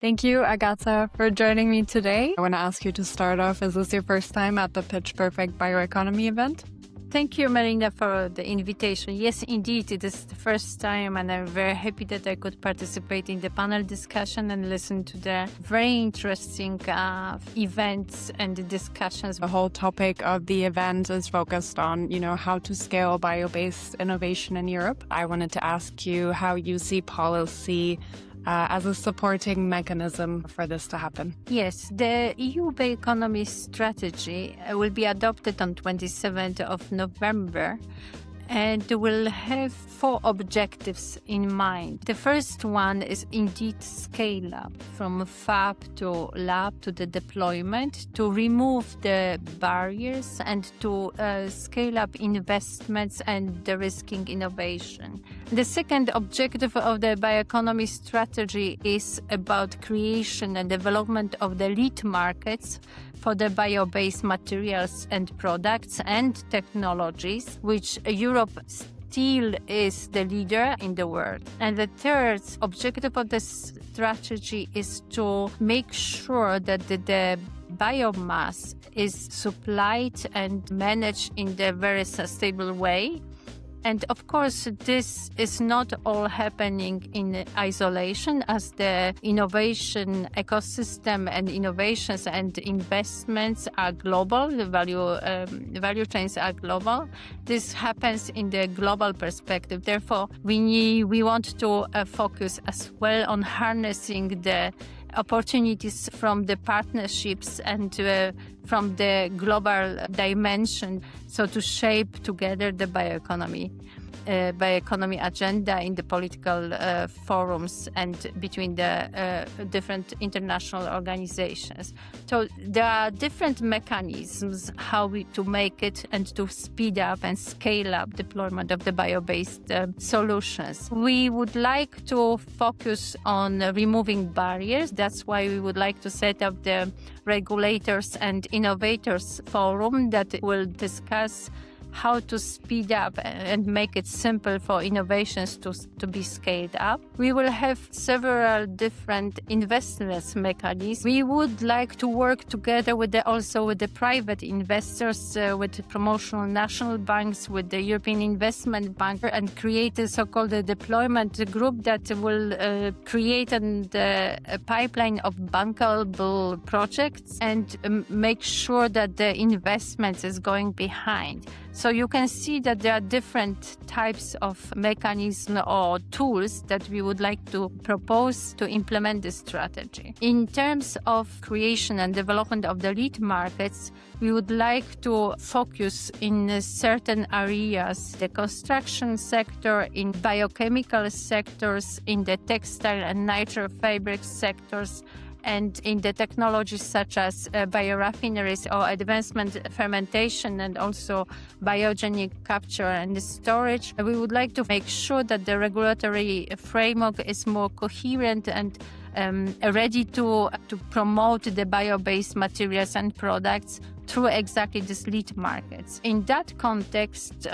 Thank you, Agata, for joining me today. I want to ask you to start off, is this your first time at the 𝗶𝗁𝗁𝗵 Bioeconomy event? Thank you, Melinda, for the invitation. Yes, indeed, it is the first time, and I'm very happy that I could participate in the panel discussion and listen to the very interesting events and discussions. The whole topic of the event is focused on, how to scale bio-based innovation in Europe. I wanted to ask you how you see policy as a supporting mechanism for this to happen. Yes, the EU Bioeconomy strategy will be adopted on 27th of November and will have 4 objectives in mind. The first one is indeed scale up from fab to lab to the deployment, to remove the barriers and to scale up investments and de-risking innovation. The second objective of the bioeconomy strategy is about creation and development of the lead markets for the bio-based materials and products and technologies, which Europe still is the leader in the world. And the third objective of the strategy is to make sure that the biomass is supplied and managed in the very sustainable way. And of course, this is not all happening in isolation, as the innovation ecosystem and innovations and investments are global, the value chains are global. This happens in the global perspective. Therefore, we want to focus as well on harnessing the opportunities from the partnerships and from the global dimension, so to shape together the bioeconomy agenda in the political forums and between the different international organizations. So there are different mechanisms how to make it and to speed up and scale up deployment of the bio-based solutions. We would like to focus on removing barriers. That's why we would like to set up the Regulators and Innovators Forum that will discuss how to speed up and make it simple for innovations to be scaled up. We will have several different investments mechanisms. We would like to work together also with the private investors, with promotional national banks, with the European Investment Bank, and create a so-called deployment group that will create a pipeline of bankable projects and make sure that the investment is going behind. So you can see that there are different types of mechanisms or tools that we would like to propose to implement this strategy. In terms of creation and development of the lead markets, we would like to focus in certain areas: the construction sector, in biochemical sectors, in the textile and natural fabric sectors, and in the technologies such as biorefineries or advancement fermentation and also biogenic capture and storage. We would like to make sure that the regulatory framework is more coherent and ready to promote the bio-based materials and products through exactly these lead markets. In that context,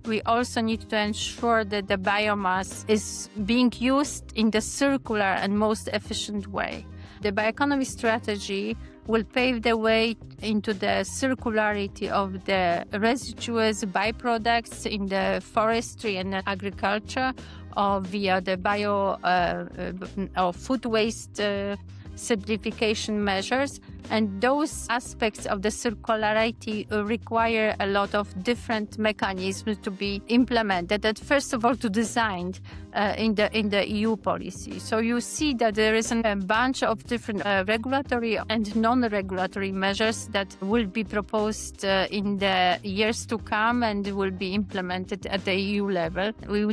we also need to ensure that the biomass is being used in the circular and most efficient way. The bioeconomy strategy will pave the way into the circularity of the residues, byproducts in the forestry and agriculture, or via the or food waste simplification measures. And those aspects of the circularity require a lot of different mechanisms to be implemented. And first of all, to design in the EU policy. So you see that there is a bunch of different regulatory and non-regulatory measures that will be proposed in the years to come and will be implemented at the EU level. We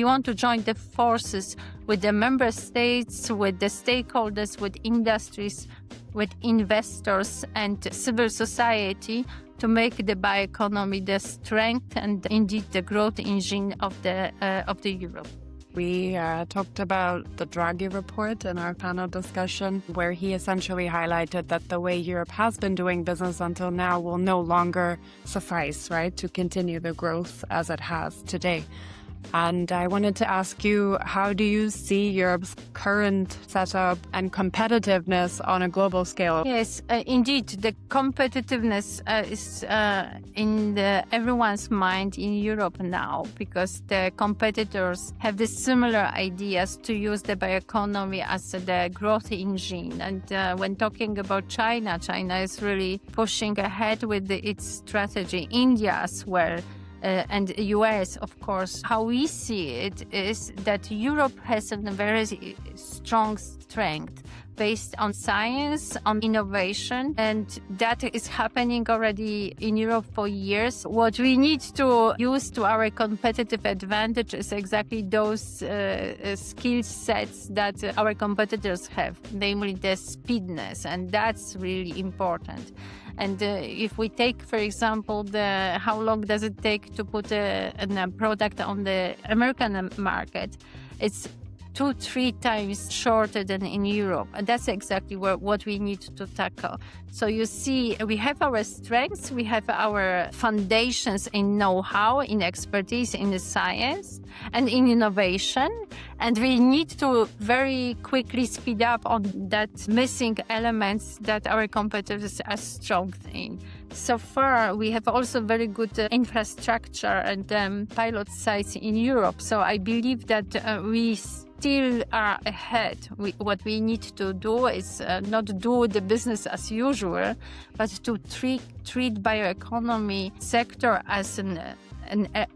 want to join the forces with the member states, with the stakeholders, with industries, with investors and civil society to make the bioeconomy the strength and indeed the growth engine of the Europe. We talked about the Draghi report in our panel discussion, where he essentially highlighted that the way Europe has been doing business until now will no longer suffice, right, to continue the growth as it has today. And I wanted to ask you, how do you see Europe's current setup and competitiveness on a global scale? Yes, indeed, the competitiveness is in everyone's mind in Europe now, because the competitors have the similar ideas to use the bioeconomy as the growth engine. And when talking about China, China is really pushing ahead with its strategy. India as well. And the US, of course. How we see it is that Europe has a very strong strength based on science, on innovation, and that is happening already in Europe for years. What we need to use to our competitive advantage is exactly those skill sets that our competitors have, namely the speediness, and that's really important. And if we take, for example, how long does it take to put a product on the American market, it's 2-3 times shorter than in Europe. And that's exactly what we need to tackle. So you see, we have our strengths, we have our foundations in know-how, in expertise, in the science, and in innovation. And we need to very quickly speed up on that missing elements that our competitors are strong in. So far, we have also very good infrastructure and pilot sites in Europe. So I believe that we still are ahead. What we need to do is not do the business as usual, but to treat bioeconomy sector as an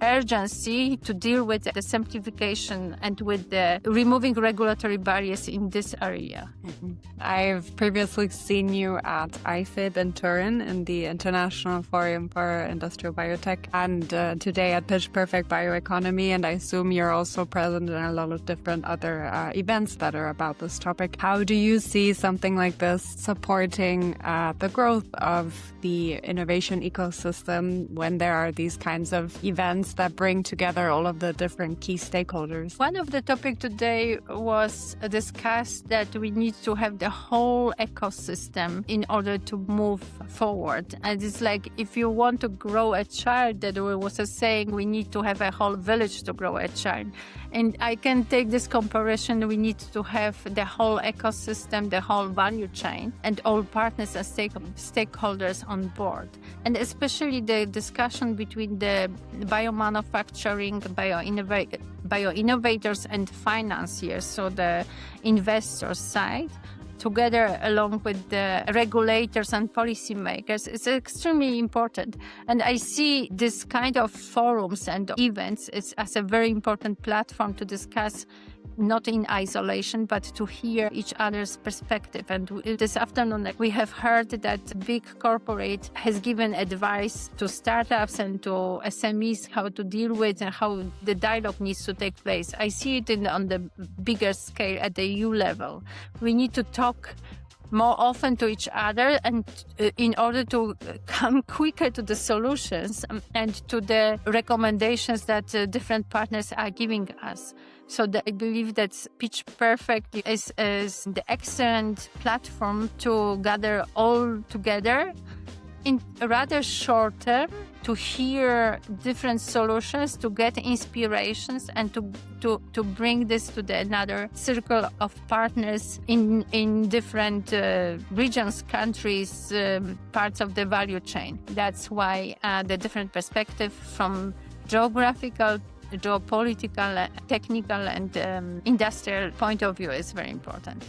urgency to deal with the simplification and with the removing regulatory barriers in this area. Mm-hmm. I've previously seen you at IFIB in Turin in the International Forum for Industrial Biotech, and today at 𝗶𝗄𝗄𝗃 Bioeconomy, and I assume you're also present in a lot of different other events that are about this topic. How do you see something like this supporting the growth of the innovation ecosystem when there are these kinds of events that bring together all of the different key stakeholders? One of the topics today was discussed that we need to have the whole ecosystem in order to move forward. And it's like, if you want to grow a child, that there was a saying, we need to have a whole village to grow a child. And I can take this comparison. We need to have the whole ecosystem, the whole value chain, and all partners and stakeholders on board. And especially the discussion between the biomanufacturing, bioinnovators and financiers, so the investor side, together along with the regulators and policymakers, is extremely important. And I see this kind of forums and events as a very important platform to discuss, not in isolation, but to hear each other's perspective. And this afternoon, we have heard that big corporate has given advice to startups and to SMEs how to deal with and how the dialogue needs to take place. I see it on the bigger scale at the EU level. We need to talk more often to each other, and in order to come quicker to the solutions and to the recommendations that different partners are giving us. So I believe that 𝗶𝗄𝗃 is the excellent platform to gather all together in a rather short term, to hear different solutions, to get inspirations, and to bring this to another circle of partners in different regions, countries, parts of the value chain. That's why the different perspective from geographical, geopolitical, technical, and industrial point of view is very important.